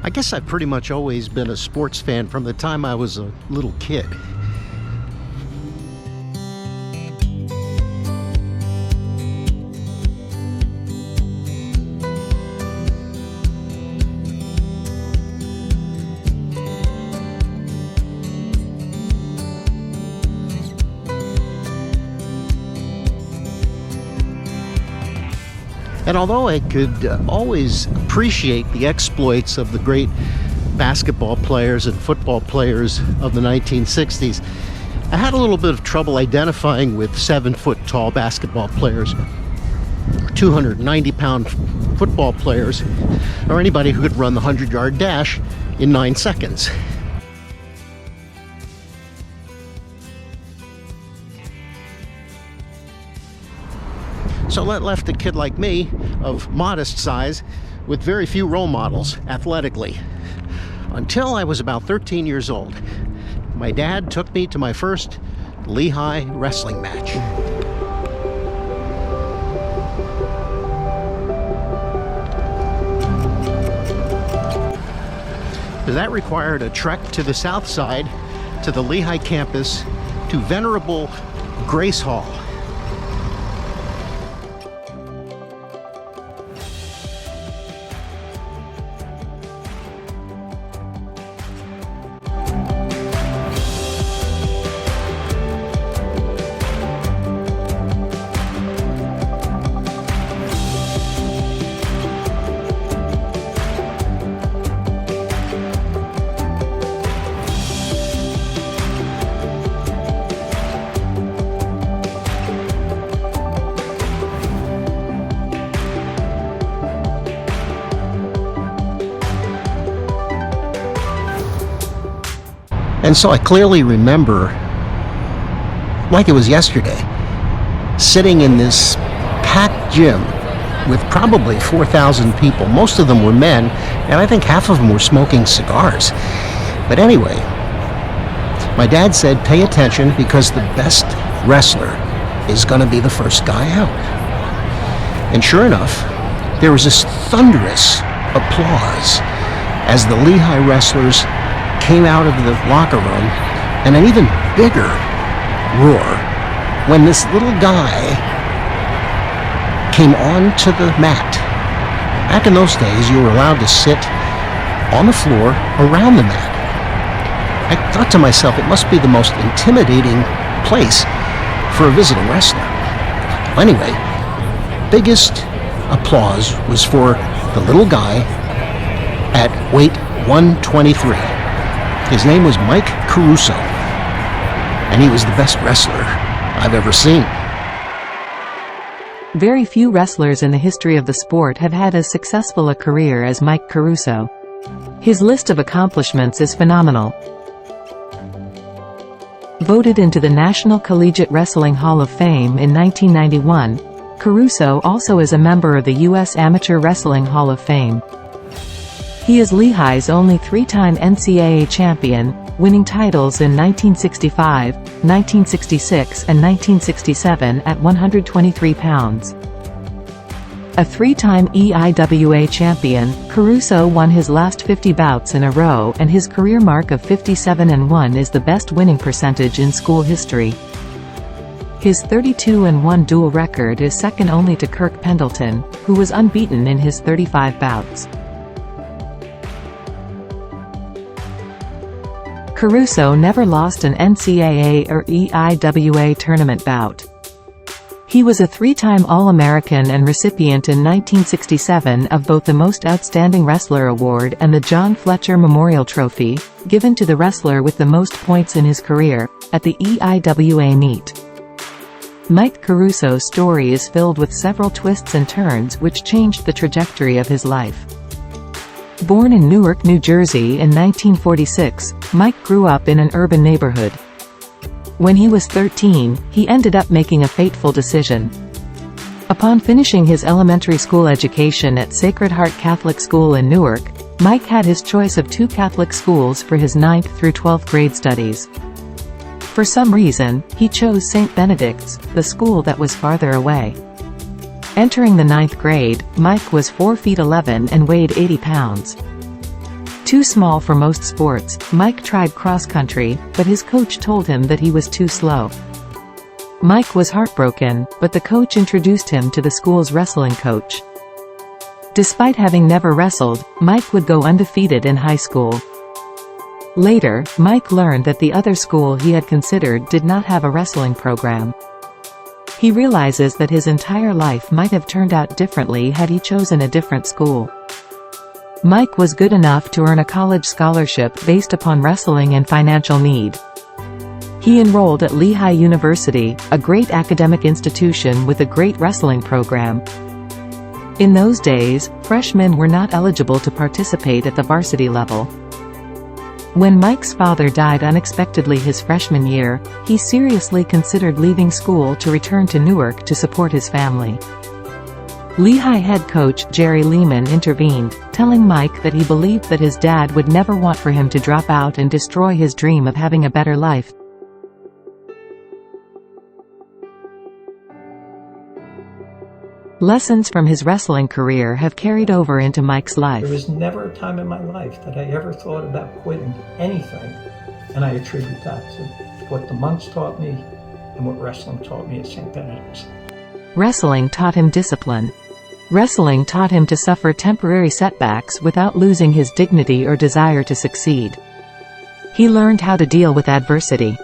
I guess I've pretty much always been a sports fan from the time I was a little kid. And although I could always appreciate the exploits of the great basketball players and football players of the 1960s, I had a little bit of trouble identifying with 7-foot-tall basketball players, 290-pound football players, or anybody who could run the 100-yard dash in 9 seconds. So that left a kid like me, of modest size, with very few role models athletically. Until I was about 13 years old. My dad took me to my first Lehigh wrestling match. That required a trek to the south side, to the Lehigh campus, to venerable Grace Hall. And so I clearly remember, like it was yesterday, sitting in this packed gym with probably 4,000 people. Most of them were men, and I think half of them were smoking cigars. But anyway, my dad said, pay attention because the best wrestler is going to be the first guy out. And sure enough, there was this thunderous applause as the Lehigh wrestlers came out of the locker room, and an even bigger roar when this little guy came onto the mat. Back in those days, you were allowed to sit on the floor around the mat. I thought to myself, it must be the most intimidating place for a visiting wrestler. Anyway, biggest applause was for the little guy at weight 123. His name was Mike Caruso, and he was the best wrestler I've ever seen. Very few wrestlers in the history of the sport have had as successful a career as Mike Caruso. His list of accomplishments is phenomenal. Voted into the National Collegiate Wrestling Hall of Fame in 1991, Caruso also is a member of the U.S. Amateur Wrestling Hall of Fame. He is Lehigh's only 3-time NCAA champion, winning titles in 1965, 1966 and 1967 at 123 pounds. A 3-time EIWA champion, Caruso won his last 50 bouts in a row, and his career mark of 57-1 is the best winning percentage in school history. His 32-1 dual record is second only to Kirk Pendleton, who was unbeaten in his 35 bouts. Caruso never lost an NCAA or EIWA tournament bout. He was a 3-time All-American and recipient in 1967 of both the Most Outstanding Wrestler Award and the John Fletcher Memorial Trophy, given to the wrestler with the most points in his career, at the EIWA meet. Mike Caruso's story is filled with several twists and turns which changed the trajectory of his life. Born in Newark, New Jersey in 1946, Mike grew up in an urban neighborhood. When he was 13, he ended up making a fateful decision. Upon finishing his elementary school education at Sacred Heart Catholic School in Newark, Mike had his choice of 2 Catholic schools for his 9th through 12th grade studies. For some reason, he chose St. Benedict's, the school that was farther away. Entering the 9th grade, Mike was 4 feet 11 and weighed 80 pounds. Too small for most sports, Mike tried cross-country, but his coach told him that he was too slow. Mike was heartbroken, but the coach introduced him to the school's wrestling coach. Despite having never wrestled, Mike would go undefeated in high school. Later, Mike learned that the other school he had considered did not have a wrestling program. He realizes that his entire life might have turned out differently had he chosen a different school. Mike was good enough to earn a college scholarship based upon wrestling and financial need. He enrolled at Lehigh University, a great academic institution with a great wrestling program. In those days, freshmen were not eligible to participate at the varsity level. When Mike's father died unexpectedly his freshman year, he seriously considered leaving school to return to Newark to support his family. Lehigh head coach Jerry Lehman intervened, telling Mike that he believed that his dad would never want for him to drop out and destroy his dream of having a better life. Lessons from his wrestling career have carried over into Mike's life. There was never a time in my life that I ever thought about quitting anything, and I attribute that to what the monks taught me and what wrestling taught me at St. Benedict's. Wrestling taught him discipline. Wrestling taught him to suffer temporary setbacks without losing his dignity or desire to succeed. He learned how to deal with adversity.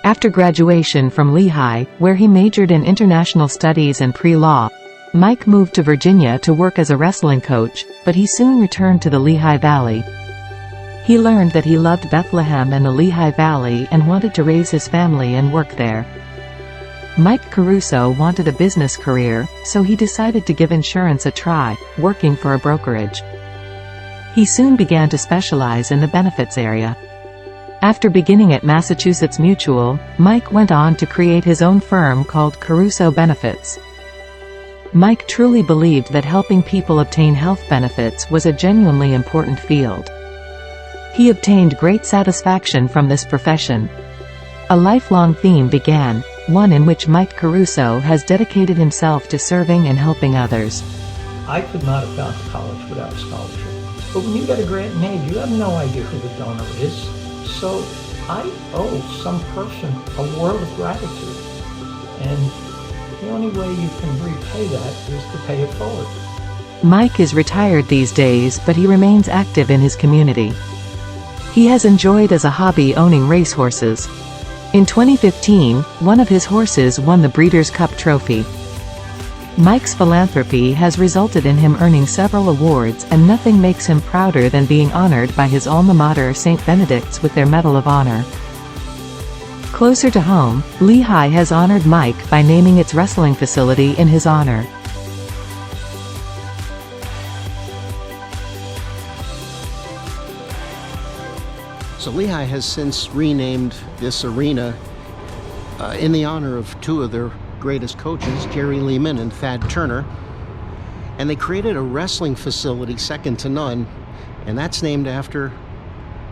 After graduation from Lehigh, where he majored in international studies and pre-law, Mike moved to Virginia to work as a wrestling coach, but he soon returned to the Lehigh Valley. He learned that he loved Bethlehem and the Lehigh Valley and wanted to raise his family and work there. Mike Caruso wanted a business career, so he decided to give insurance a try, working for a brokerage. He soon began to specialize in the benefits area. After beginning at Massachusetts Mutual, Mike went on to create his own firm called Caruso Benefits. Mike truly believed that helping people obtain health benefits was a genuinely important field. He obtained great satisfaction from this profession. A lifelong theme began, one in which Mike Caruso has dedicated himself to serving and helping others. I could not have gone to college without a scholarship. But when you get a grant in aid, you have no idea who the donor is. So I owe some person a world of gratitude. And the only way you can repay that is to pay it forward. Mike is retired these days, but he remains active in his community. He has enjoyed as a hobby owning racehorses. In 2015, one of his horses won the Breeders' Cup Trophy. Mike's philanthropy has resulted in him earning several awards, and nothing makes him prouder than being honored by his alma mater St. Benedict's with their Medal of Honor. Closer to home, Lehigh has honored Mike by naming its wrestling facility in his honor. So Lehigh has since renamed this arena in the honor of two of their greatest coaches, Jerry Lehman and Thad Turner. And they created a wrestling facility second to none, and that's named after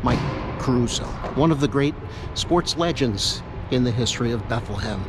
Mike Caruso, one of the great sports legends in the history of Bethlehem.